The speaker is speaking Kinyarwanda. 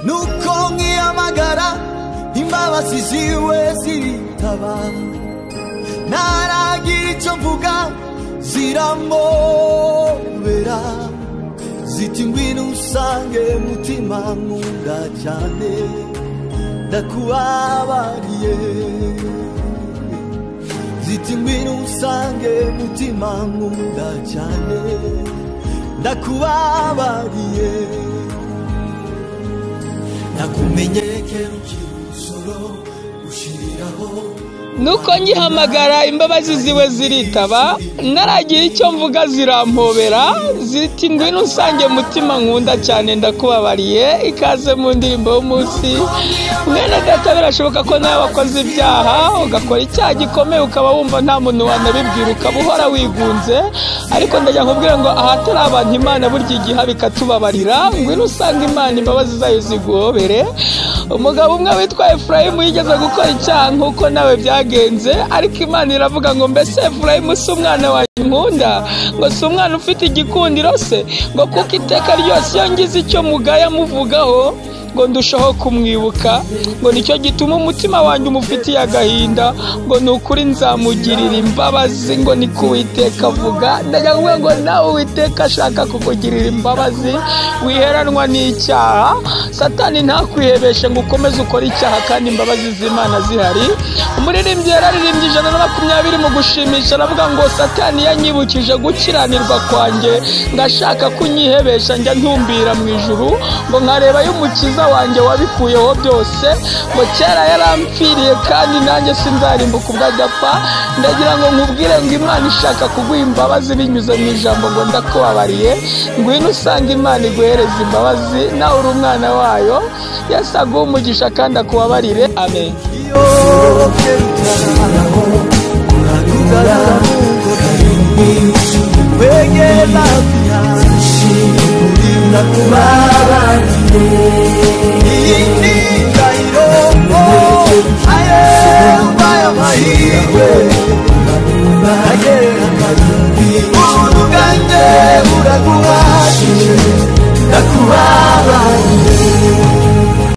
nuko nkiyamagara imbabazi ziwe ziritaba naragira icyo mvuga ziramobera ziti ngwino usange mutima nkunda cyane ndakubabariye ziti ngwino usange mutima nkunda cyane ndakubabariye nakumenyekera ukirusoro ushiriraho nuko ngihamagara imbabazi ziwe ziritaba naragiye icyo mvuga zirampobera ziti ngwino usange mutima nkunda cyane ndakubabariye. Ikaze mu ndirimbo y'umunsi. Mwene data, birashoboka ko nawe wakoze ibyaha ugakora icyaha gikomeye ukaba wumva nta muntu wanabibwira ukaba uhora wigunze, ariko ndajya nkubwira ngo ahatari abantu Imana burya igiha bikatubabarira. Ngwino usanga Imana imbabazi zayo ziguhobere. Umugabo umwe witwa Efurayimu yigeze gukora icyaha nk'uko nawe byagenze, ariko Imana iravuga ngo mbese Efurayimu si umwana wa nkunda, ngo si umwana ufite igikundiro se, ngo kuko iteka ryose iyo ngize icyo mugaya muvugaho ngo ndushaho kumwibuka, ngo nicyo gituma umutima wanjye umufitiye agahinda, ngo nukuri nzamugirira imbabazi, ngo ni ku Uwiteka avuga. Ndajya kuvuga ngo nawe Uwiteka ashaka kukugirira imbabazi, wiheranwa n'icyaha. Satani ntakwihebeshe ngo ukomeze ukora icyaha kandi imbabazi z'Imana zihari. Umuririmbyi yararirimbye 120 mu gushimisha, aravuga ngo Satani yanyibukije gukiranirwa kwanjye, ngashaka kunyihebesha njya ntumbira mu ijuru, ngo nkareba y'umukiza wanjye wabikuyeho byose, ngo kera yarampfiriye kandi nanjye sinzarimbuka ubwo adapfa. Ndagira ngo nkubwire ngo Imana ishaka kuguha imbabazi binyuze mu ijambo ngo ndakubabariye. Ngwino usanga Imana iguhereza imbabazi, nawe uri umwana wayo. Yesu aguhe umugisha kandi akubabarire. Amen.